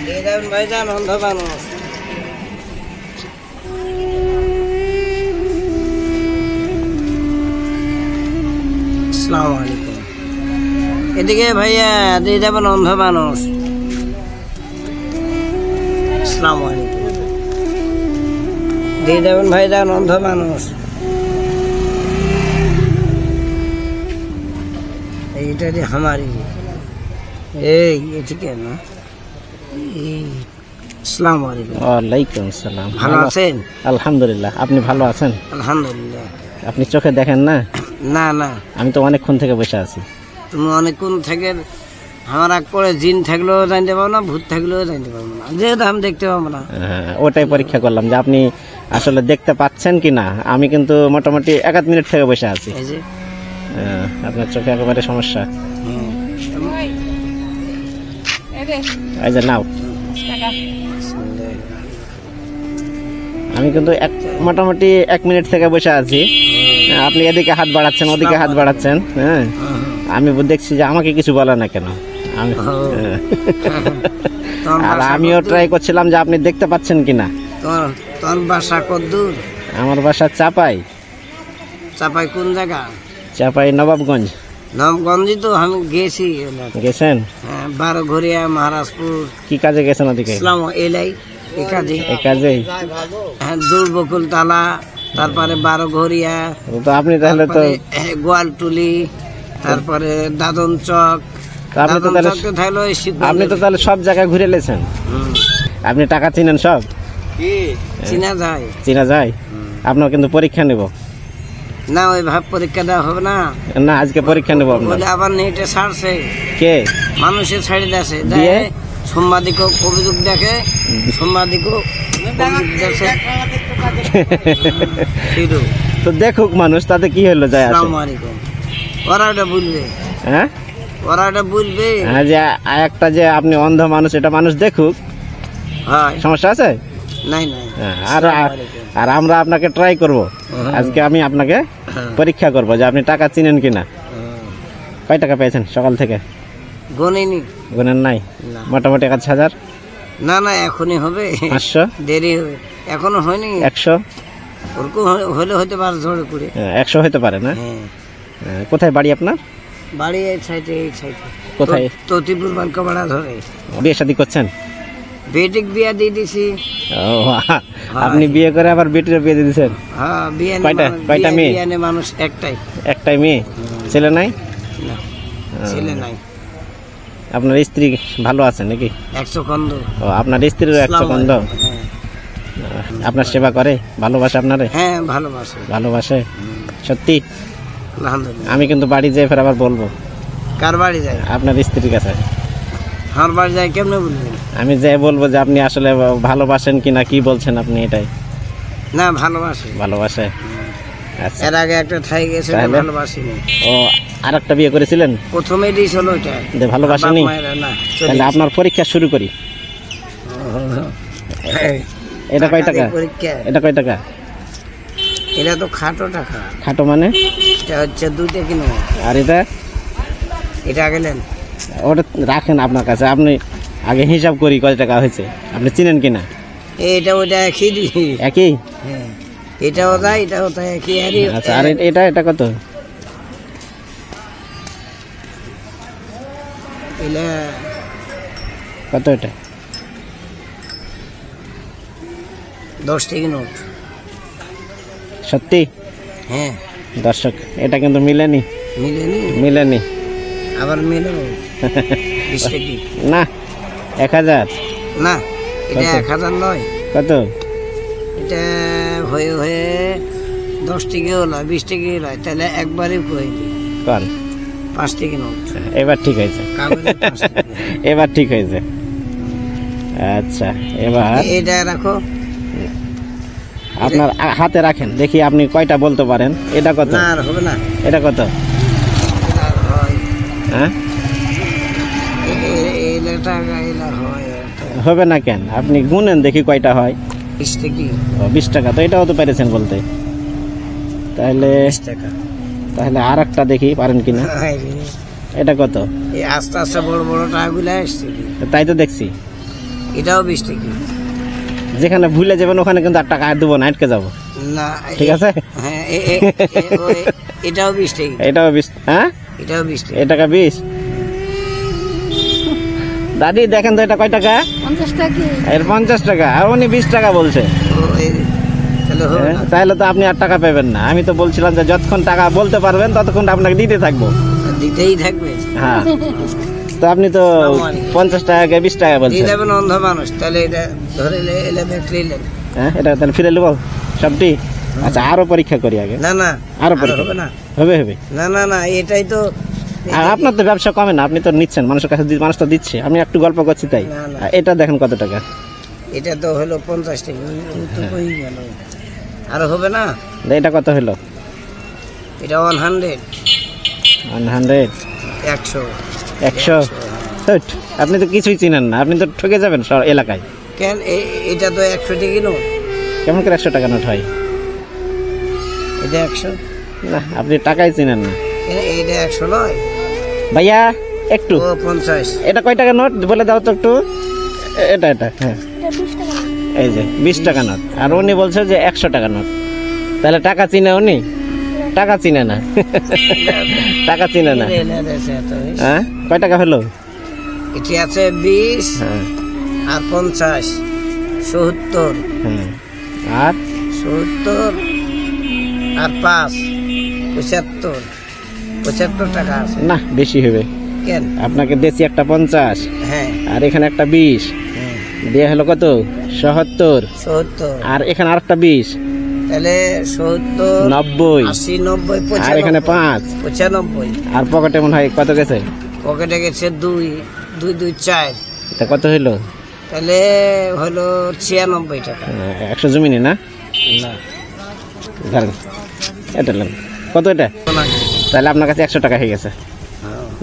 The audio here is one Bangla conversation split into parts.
ভাইজান অন্ধ মানুষ। আসসালামু আলাইকুম। এদিকে ভাইয়া দিয়ে যাবেন অন্ধ মানুষ। আসসালামু আলাইকুম। দিয়ে যাবেন ভাইজান অন্ধ মানুষ। এইটা যে আমারই এই ঠিক না। আসসালামু আলাইকুম। ওয়ালাইকুম আসসালাম। ভালো আছেন? আলহামদুলিল্লাহ। আপনি ভালো আছেন? আলহামদুলিল্লাহ। আপনি চোখে দেখেন না? না না, আমি তো অনেকক্ষণ থেকে বসে আছি। তুমি অনেকক্ষণ থেকে আমার আগ করে জিন থাকলেও জানতে পারবো না, ভূত থাকলেও জানতে পারবো না, যেহেতু আমি দেখতে পাবো না। ওটাই পরীক্ষা করলাম যে আপনি আসলে দেখতে পাচ্ছেন কিনা। আমি কিন্তু মোটামুটি 1 মিনিট থেকে বসে আছি। এই যে আপনার চোখে একেবারে সমস্যা। এই যে নাও। আমি কিন্তু মোটামুটি 1 মিনিট থেকে বসে আছি। আপনি এদিকে হাত বাড়াচ্ছেন, ওদিকে হাত বাড়াচ্ছেন। হ্যাঁ, আমি দেখছি যে আমাকে কিছু বলে না কেন। আর আমিও ট্রাই করছিলাম যে আপনি দেখতে পাচ্ছেন কিনা। তোর বাসা কত দূর? আমার বাসা চাপাই। চাপাই কোন জায়গা? চাপাই নবাবগঞ্জ। নবাবগঞ্জই তো আমি গেছি। গেছেন? হ্যাঁ, 12 ঘরিয়া, মহারাজপুর। কি কাজে গেছেন ওদিকে? এলাই এই কাজে। এই কাজেই? হ্যাঁ, দূরবকুল তালা, তারপরে 12 ঘরিয়া। তো আপনি তাহলে তো গোয়ালটুলি, তারপরে দাদন চক। আপনি তো তাহলে সব জায়গায় ঘুরে এলেছেন। আপনি টাকা চিনেন সব? চিনা যায়। চিনা যায়? আপনার কিন্তু পরীক্ষা নেব না, ওই ভাব পরীক্ষা দেওয়া হবে না। না, আজকে পরীক্ষা নেব আপনার। আবার নেটে ছাড়ছে কে? মানুষের ছাড়ি দেশে সাংবাদিক অভিযোগ দেখে, সাংবাদিক তো দেখুক মানুষ, তাতে কি হলো যায়? ওরা ওটা বলবে। হ্যাঁ, ওরা ওটা বলবে। হ্যাঁ, যে একটা যে আপনি অন্ধ মানুষ, এটা মানুষ দেখুক। সমস্যা আছে? নাই নাই। আর আমরা আপনাকে ট্রাই করব। আজকে আমি আপনাকে পরীক্ষা করব যে আপনি টাকা চিনেন কিনা। কয় টাকা পেয়েছেন সকাল থেকে? গুনেনি। গুনেন নাই? মোটামুটি 1000? না না, এখনই হবে। 500? দেরি হবে, এখনো হয়নি। 100? ওরকম হলে হতে পারে, ঝড়ে পড়ে 100 হতে পারে না? কোথায় বাড়ি আপনার? বাড়ি এই সাইডে। এই সাইডে কোথায়? ততিপুর বালকাপাড়া ধরে। বিয়ে শাদী করছেন? বেটিক বিয়া দিয়ে দিছি। আপনি বিয়ে করে আবার বেটির বিয়ে দিয়ে দিচ্ছেন? হ্যাঁ, বিয়ে। কয়টা মেয়ে? মানুষ একটাই। একটাই মেয়ে? ছেলে নাই? না, ছেলে নাই। আপনার স্ত্রী ভালো আছে নাকি? 100 কন্দ। ও, আপনার স্ত্রীর 100 কন্দ? আপনার সেবা করে, ভালোবাসে আপনারে? হ্যাঁ, ভালোবাসে। ভালোবাসে সত্যি? আলহামদুলিল্লাহ। আমি কিন্তু বাড়ি যেয়ে ফের আবার বলবো। কার বাড়ি যায়? আপনার স্ত্রীর কাছে। আমার বাড়ি যায় কেমনে বলবেন? আমি যে বলবো যে আপনি আসলে ভালোবাসেন কিনা, কি বলছেন আপনি এটাই? না, ভালোবাসে। ভালোবাসে? আচ্ছা। এর আগে একটা ঠাই গেছে, ভালোবাসিনি। ও, আরেকটা বিয়ে করেছিলেন? প্রথমে দিয়েছিল ওইটা, ভালোবাসেনি। তাহলে আপনার পরীক্ষা শুরু করি। এটা কয় টাকা? এটা কয় টাকা? এটা তো খাটো টাকা। খাটো মানে? এটা হচ্ছে 2 টাকা কিলো। আর এটা গেলেন ওটা রাখেন আপনার কাছে। আপনি আগে হিসাব করি কয় টাকা হয়েছে। আপনি চিনেন কিনা? এটা ওইটা একই। একই? হ্যাঁ, এটাও তাই, এটাও তাই, একই। আচ্ছা, আর এটা কত? কত এটা? 10 টাকা নোট। সত্যি? হ্যাঁ। দর্শক, এটা কিন্তু মিলেনি। মিলেনি। আবার মিলে 20 টাকা না, 1000 না, এটা 1000 নয়। কত? এটা হয়ে 10 টাকা হলো, 20 টাকা হলো, তাহলে একবারে কইলি কোন 5 টাকা নোট। এবার ঠিক হয়েছে। এবার ঠিক হয়েছে। আচ্ছা, এবার এটা রাখো। আপনার হাতে রাখেন, দেখি আপনি কয়টা বলতে পারেন। এটা কত? না, আর হবে না। এটা কত? হ্যাঁ, হবে না কেন? আপনি গুনেন দেখি কয়টা হয়। 20 টাকা। তো এটাও তো পেরেছেন বলতে। তাহলে আর একটা দেখি পারেন কিনা। এটা কত? আস্তে আস্তে বড় বড় টাকাগুলো আসছে। তাই তো দেখছি। এটাও 20 টাকা। যেখানে ভুলে যাবেন ওখানে কিন্তু আর টাকা আর দেবো না, আটকে যাবো। না ঠিক আছে। হ্যাঁ এটাও 20 টাকা। এটাও 20। হ্যাঁ এটাও 20 টাকা। এ টাকা 20। দাদি দেখেন তো এটা কয় টাকা? 50 টাকা। এর 50 টাকা, আর উনি 20 টাকা বলছে। তাহলে হবে না? তাহলে তো আপনি আর টাকা পাবেন না। আমি তো বলছিলাম যে যতক্ষণ টাকা বলতে পারবেন ততক্ষণ আপনাকে দিতে থাকবো। দিতেই থাকবে। হ্যাঁ, তো আপনি তো 50 টাকা 20 টাকা দিয়ে বলছেন। দেবেন অন্ধ মানুষ, তাহলে এটা ধরে এলে নিলেন। হ্যাঁ, এটা তাহলে ফিরে নেবো সবটি। আচ্ছা, আরো পরীক্ষা করি আগে। না না আরো আর পরীক্ষা হবে না। হবে হবে। না না না এটাই তো। আর আপনার তো ব্যবসা কমে না, আপনি তো নিচ্ছেন মানুষের কাছে, মানুষ তো দিচ্ছে, আমি একটু গল্প করছি তাই। না, না। আর এটা দেখেন কত টাকা। এটা তো হলো 50 টাকা। ওই তো কই গেল? আর হবে না? এটা কত হলো? এটা 100 100 100 100। ধ্যাৎ, আপনি তো কিছুই চিনেন না, আপনি তো ঠকে যাবেন সব এলাকায়। কেন এটা তো 100 টাকা কিলো। কেমন করে 100 টাকা নোট হয়? এটা 100 না, আপনি টাকাই চিনেন না। এটা 100 নয় ভাইয়া একটু ও 50। এটা কয় টাকা নোট বলে দাও তো একটু। এটা হ্যাঁ, এটা 20 টাকা। এই যে 20 টাকা নোট, আর উনি বলছে যে 100 টাকা নোট। তাহলে টাকা চিনে উনি? টাকা চিনে না। টাকা চিনে না। হ্যাঁ, কয় টাকা হলো? এটি আছে 20 হ্যাঁ আর 50 70 হ্যাঁ, আর 70 আর 5 75 টাকা আছে। না, বেশি হবে। কেন? আপনাকে দেশি একটা 50 হ্যাঁ আর এখানে একটা 20 হ্যাঁ দিয়ে হলো কত? 77। 70 আর এখানে আরেকটা 20, তাহলে 70 90। 80 90 আর এখানে 5, 95। আর পকেটে মনে হয় কত গেছে? পকেটে গেছে 2 2 2 4। তা কত হইলো? তাহলে হলো 96 টাকা। 100 জমিনি না? না ধরেন এটা নেন। কত এটা? তাহলে আপনার কাছে 100 টাকা হয়ে গেছে।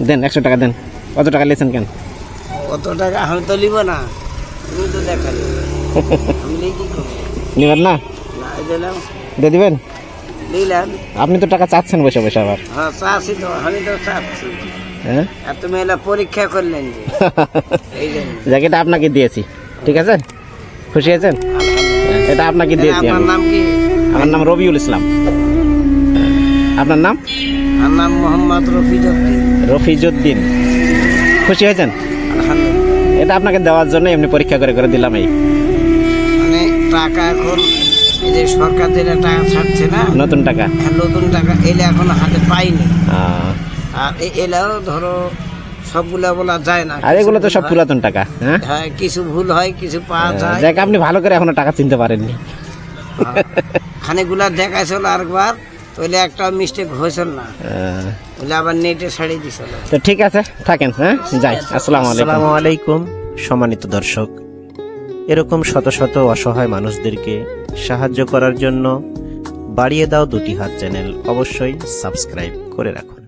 দেন 100 টাকা দেন। কত টাকা নিয়েছেন কেন? অত টাকা আমি তো নিব না, তুমি তো দেখালি। আমি নিয়ে কি করবো? নেবেন না? না দিলাম, দিয়ে দিবেন? নিলাম। আপনি তো টাকা চাচ্ছেন বসে বসে আবার। হ্যাঁ চাচ্ছি তো, আমি তো চাচ্ছি। হ্যাঁ, আর তুমি এলা পরীক্ষা করলেন যে এই জন্য। জ্যাকেটটা আপনাকে দিয়েছি, ঠিক আছে? খুশি আছেন? এটা আপনাকে দিয়েছি আপনার আমি। নাম কি? আমার নাম রবিউল ইসলাম। আপনার নাম? আমার নাম মোহাম্মদ রফিজউদ্দিন। রফিজউদ্দিন। খুশি হয়েছেন? আলহামদুলিল্লাহ। এটা আপনাকে দেওয়ার জন্য এমনি পরীক্ষা করে করে দিলাম। এই মানে টাকা এখন এই যে সরকার যেটা টাকা ছাড়ছে না, নতুন টাকা। নতুন টাকা এলে এখন হাতে পাইনি। আহ, আর এলাও ধরো সবগুলা বলা যায় না। আর এগুলো তো সব পুরাতন টাকা। হ্যাঁ, হ্যাঁ কিছু ভুল হয়, কিছু পাওয়া যায়। যাক, আপনি ভালো করে এখনো টাকা চিনতে পারেননি। খানিকগুলা দেখাইছিল আরেকবার, তাহলে একটা মিস্টেক হয়েছিল না, বলে আবার নেটে ছাড়িয়ে দিছিল। তো ঠিক আছে, থাকেন। হ্যাঁ, যাই। আসসালামু আলাইকুম। আসসালামু আলাইকুম সম্মানিত দর্শক, এরকম শত শত অসহায় মানুষদেরকে সাহায্য করার জন্য বাড়িয়ে দাও দুটি হাত চ্যানেল অবশ্যই সাবস্ক্রাইব করে রাখুন।